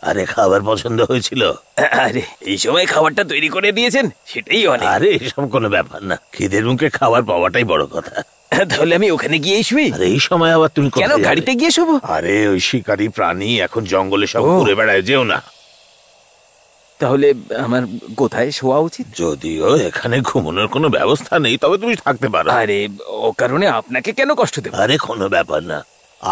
আরে খাবার পছন্দ হয়েছিল? আরে এই সময় খাবারটা তৈরি করে দিয়েছেন, সেটাই অনেক। আরে এসব কোনো ব্যাপার না, খিদের মুখে খাবার পাওয়াটাই বড় কথা। তাহলে আমি ওখানে গিয়েই শুই? আরে এই সময় আবার তুমি কেন গাড়িতে গিয়ে শোবো? আরে ওই শিকারী প্রাণী এখন জঙ্গলে সব ঘুরে বেড়ায়, যেও না। তাহলে আমার কোথায় শোয়া উচিত? যদিও এখানে ঘুমানোর কোনো ব্যবস্থা নেই, তবে তুমি থাকতে পারো। আরে ও কারণে আপনাকে কেন কষ্ট দেব? আরে কোনো ব্যাপার না।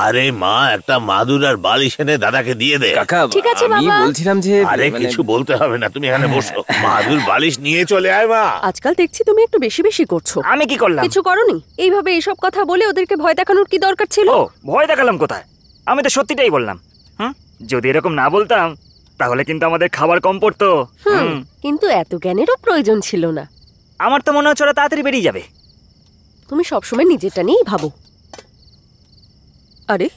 আরে মা, একটা মাদুর আর বালিশ এনে দাদাকে দিয়ে দে। কাকা ঠিক আছে আমি বাবা। বলছিলাম যে আরে কিছু বলতে হবে না, তুমি এখানে বসো। মাদুর বালিশ নিয়ে চলে আয় মা। আজকাল দেখছি তুমি একটু বেশি বেশি করছো। আমি কি করলাম? কিছু করোনি। এইভাবে এইসব কথা বলে ওদেরকে ভয় দেখানোর কি দরকার ছিল? ও ভয় দেখালাম কোথায়? আমি তো সত্যিটাই বললাম। যদি এরকম না বলতাম তাহলে কিন্তু আমাদের খাবার কম পড়তো। কিন্তু এত জ্ঞানেরও প্রয়োজন ছিল না। আমার তো মনে হচ্ছে ওরা তাড়াতাড়ি বেরিয়ে যাবে। তুমি সবসময় নিজেরটা নিয়েই ভাবো। আরে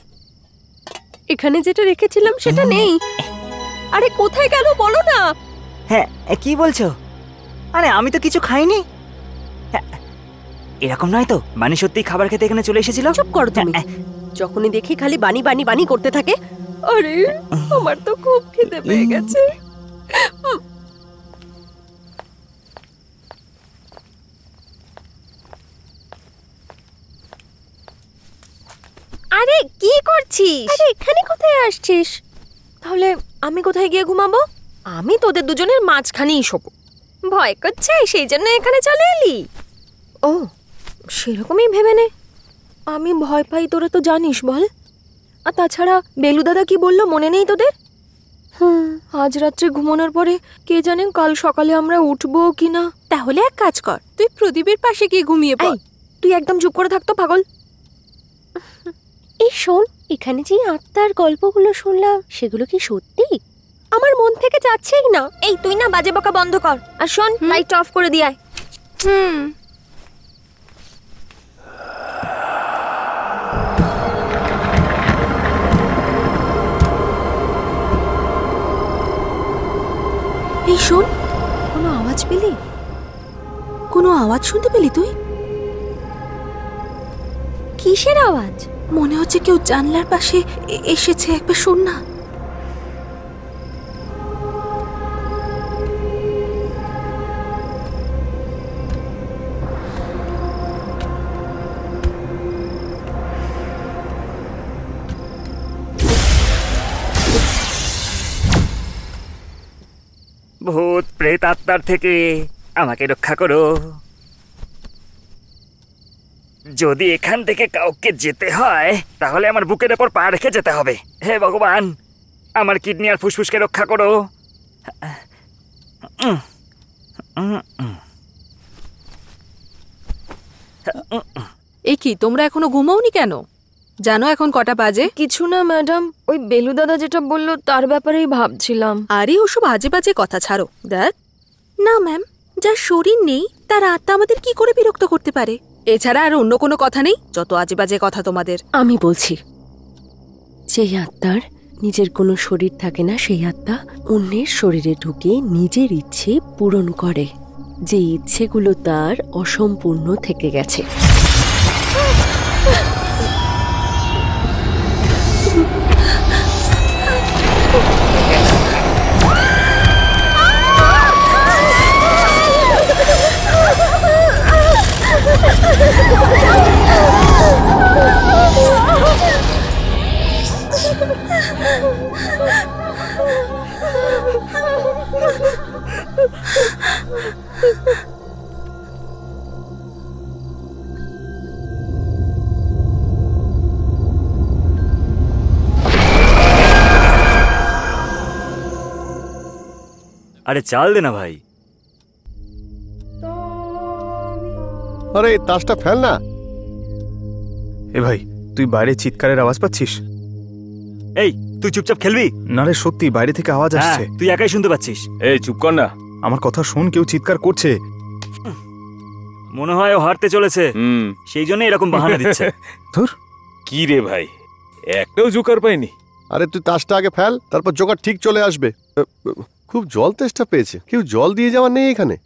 এখানে যেটা রেখেছিলাম সেটা নেই। আরে কোথায় গেল বলো না। হ্যাঁ কি বলছো? আরে আমি তো কিছু খাইনি। এরকম নয় তো, মানে সত্যি খাবার খেতে এখানে চলে এসেছিল? চুপ করো তুমি। যখনই দেখি খালি বানি বানি বানি করতে থাকে। আরে আমার তো খুব খিদে পেয়ে গেছে। আরে কি করছিস? আরে এখানে কোথায় আসছিস? তাহলে আমি কোথায় গিয়ে ঘুমাবো? আমি তোদের দুজনের মাঝখানেই শোবো। ভয় করছে সেই জন্য এখানে চলে এলি? ও সেরকমই ভেবে নে। আমি ভয় পাই, তোরা তো জানিস বল। আর তাছাড়া বেলু দাদা কি বললো মনে নেই তোদের? আজ রাত্রে ঘুমানোর পরে কে জানে কাল সকালে আমরা উঠবো কিনা। তাহলে এক কাজ কর, তুই প্রদীপের পাশে গিয়ে ঘুমিয়ে পড়। তুই একদম চুপ করে থাকতো পাগল। এই শোন, এখানে যে আত্মার গল্পগুলো শুনলাম সেগুলো কি সত্যি? আমার মন থেকে যাচ্ছেই না। এই তুই না বাজে বকা বন্ধ কর, আর শোন লাইট অফ করে দিয়ে আয়। এই শোন, কোনো আওয়াজ পেলি? কোনো আওয়াজ শুনতে পেলি তুই? কিসের আওয়াজ? মনে হচ্ছে কেউ জানলার পাশে এসেছে, একবার শোন না। ভূত প্রেত আত্মার থেকে আমাকে রক্ষা করো। যদি এখান থেকে কাউকে যেতে হয় তাহলে আমার বুকের ওপর পা রেখে যেতে হবে। হে ভগবান, আমার কিডনি আর ফুসফুসকে রক্ষা করো। এই কি, তোমরা এখনো ঘুমাওনি কেন? জানো এখন কটা বাজে? কিছু না ম্যাডাম, ওই বেলু দাদা যেটা বললো তার ব্যাপারেই ভাবছিলাম। আরে ওসব আজে বাজে কথা ছাড়ো। দেখ না ম্যাম, যার শরীর নেই তার আত্মা আমাদের কি করে বিরক্ত করতে পারে? এছাড়া আর অন্য কোনো কথা নেই। যত আজে বাজে কথা তোমাদের। আমি বলছি, যেই আত্মার নিজের কোনো শরীর থাকে না, সেই আত্মা অন্যের শরীরে ঢুকে নিজের ইচ্ছে পূরণ করে, যে ইচ্ছেগুলো তার অসম্পূর্ণ থেকে গেছে। আরে চাল দে না ভাই। আরে তাসটা ফেল না। এ ভাই, তুই বাইরে চিৎকারের আওয়াজ পাচ্ছিস? এই তুই চুপচাপ খেলবি? না রে, সত্যি বাইরে থেকে আওয়াজ আসছে। তুই একাই শুনতে পাচ্ছিস? এই চুপ কর না। আমার কথা শোন, কেউ চিৎকার করছে। মনে হয় ও হারতে চলেছে, সেই জন্য এরকম বাহানা দিচ্ছে। ধুর, কি রে ভাই, একটাও জোকার পাইনি। আরে তুই তাসটা আগে ফেল, তারপর জোগাড় ঠিক চলে আসবে। খুব জল তেষ্টা পেয়েছে, কেউ জল দিয়ে যাওয়ার নেই এখানে।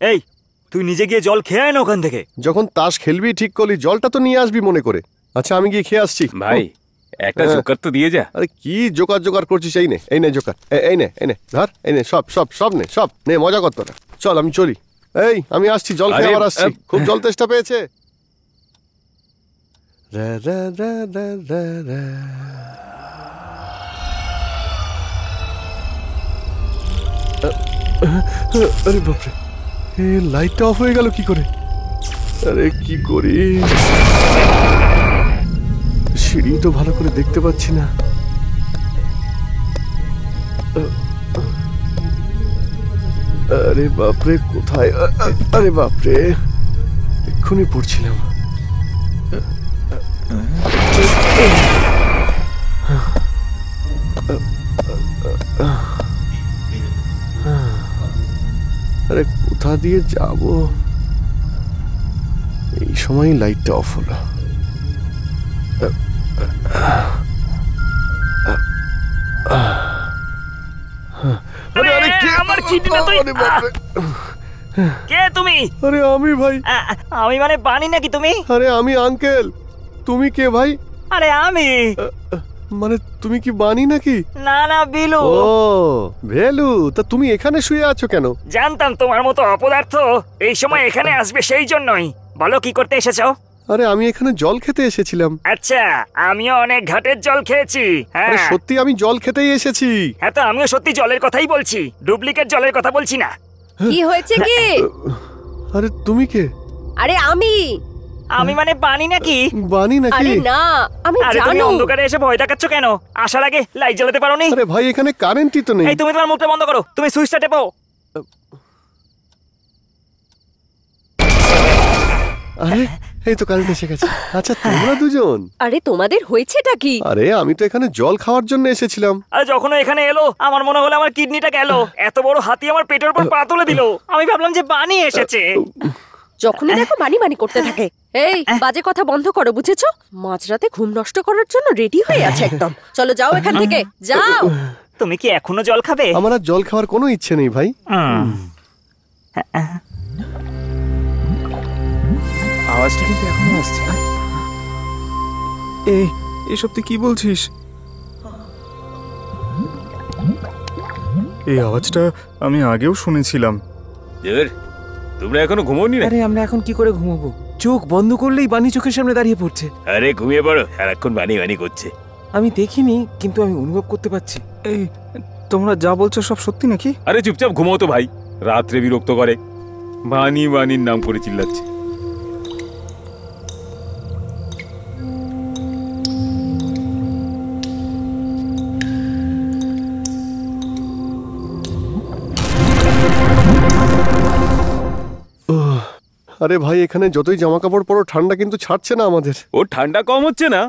এই তুই নিজে গিয়ে জল খেয়ে আয় না ওখান থেকে। যখন তাস খেলবি ঠিক করলি, জলটা তো নিয়ে আসবি মনে করে। আচ্ছা আমি গিয়ে খেয়ে আসছি। ভাই একটা জোকার তো দিয়ে যা। আরে কি জোকার জোকার করছিস? এই নে জোকার, এই নে ধর, এই নে সব নে, মজা কর তোরা। চল আমি চলি। এই আমি আসছি, জল খেয়ে আবার আসছি, খুব জল তেষ্টা পেয়েছে। আরে বাপরে, লাইটটা অফ হয়ে গেল কি করে? আরে কি করি, সিঁড়ি তো ভালো করে দেখতে পাচ্ছি না। আরে বাপরে, কোথায়? আরে বাপরে, এক্ষুনি পড়ছিলাম। আরে কোথা দিয়ে যাব? এই সময় লাইটটা অফ হলো। আমার কিডনি তুই কে? তুমি? আরে আমি ভাই। আমি মানে বানি নাকি তুমি? আরে আমি আঙ্কেল। তুমি কে ভাই? আরে আমি মানে তুমি কি বানি নাকি? না বিলু। ও ভেলু, তা তুমি এখানে শুয়ে আছো কেন? জানতাম তোমার মতো অপদার্থ এই সময় এখানে আসবে, সেই জন্যই। বলো কি করতে এসেছো? আরে আমি এখানে জল খেতে এসেছিলাম। আচ্ছা, আমিও অনেক ঘাটের জল খেয়েছি। আরে হ্যাঁ সত্যি আমি জল খেতেই এসেছি। হ্যাঁ, তো আমিও সত্যি জলের কথাই বলছি, ডুপ্লিকেট জলের কথা বলছি না। কি হয়েছে কি? আরে তুমি কে? আরে আমি মানে বানি নাকি? বানি নাকি? আরে না, আমি আরে তুমি জানো। অন্ধকারে এসে ভয় দেখাচ্ছ কেন? আসার আগে লাইট জ্বালাতে পারোনি? আরে ভাই এখানে কারেন্টই তো নেই। এই তুমি তোমার মুখটা বন্ধ করো, তুমি সুইচটা টেপো। আরে এই তো কারেন্ট এসে গেছে। আচ্ছা তোমরা দুজন? আরে তোমাদের হয়েছেটা কি? আরে আমি তো এখানে জল খাওয়ার জন্য এসেছিলাম। আরে যখন ও এখানে এলো আমার মনে হলো আমার কিডনিটা গেল। এত বড় হাতি আমার পেটের উপর পা তুলে দিল। আমি ভাবলাম যে বানি এসেছে। যখনই দেখো বানি করতে থাকে। এই বাজে কথা বন্ধ করো, বুঝেছো? মাঝরাতে ঘুম নষ্ট করার জন্য রেডি হয়ে আছে একদম। চলো যাও এখান থেকে, যাও। তুমি কি এখনো জল খাবে? আমার আর জল খাওয়ার কোনো ইচ্ছে নেই ভাই। আওয়াজটা কিন্তু এখনো আসছে। এসব তুই কি বলছিস? এই আওয়াজটা আমি আগেও শুনেছিলাম। তোমরা এখনো ঘুমোনি না? আরে আমরা এখন কি করে ঘুমাবো? চোখ বন্ধ করলেই বানি চোখের সামনে দাঁড়িয়ে পড়ছে। আরে ঘুমিয়ে পড়ো, সারাক্ষণ বানি করছে। আমি দেখিনি, কিন্তু আমি অনুভব করতে পারছি। এই তোমরা যা বলছো সব সত্যি নাকি? আরে চুপচাপ ঘুমাও তো ভাই, রাত্রে বিরক্ত করে। বানির নাম করে চিল্লাচ্ছে। আরে ভাই এখানে যতই জামা কাপড় পরো ঠান্ডা কিন্তু ছাড়ছে না আমাদের। ও ঠান্ডা কম হচ্ছে না,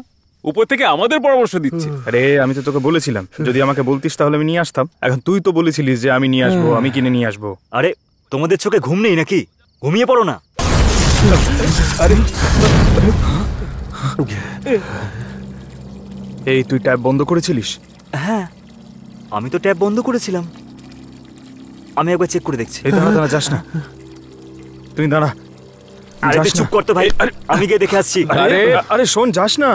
উপর থেকে আমাদের পরামর্শ দিচ্ছে। আরে আমি তো তোকে বলেছিলাম, যদি আমাকে বলতিস তাহলে আমি নিয়ে আসতাম। এখন তুই তো বলেছিলিস যে আমি নিয়ে আসবো, আমি কিনে নিয়ে আসবো। আরে তোমাদের চোখে ঘুম নেই নাকি? ঘুমিয়ে পড়ো না। আরে এই তুই ট্যাপ বন্ধ করেছিলিস? হ্যাঁ আমি তো ট্যাপ বন্ধ করেছিলাম। আমি একবার চেক করে দেখছি। এই দাঁড়া যাস না, তুই দাঁড়া। আরে তুই চুপ কর তো ভাই, আমি গিয়ে দেখে আসছি। আরে শোন, যাস না।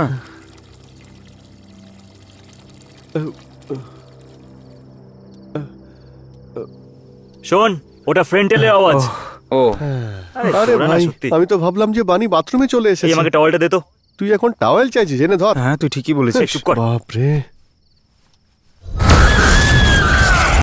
শোন, ওটা ফ্রন্টেলের আওয়াজ। ও আরে ভাই আমি তো ভাবলাম যে বানি বাথরুমে চলে এসেছে। আমাকে টাওয়ালটা দে তো। তুই এখন টাওয়েল চাইছিস? এনে ধর। হ্যাঁ তুই ঠিকই বলেছিস। চুপ কর। বাপরে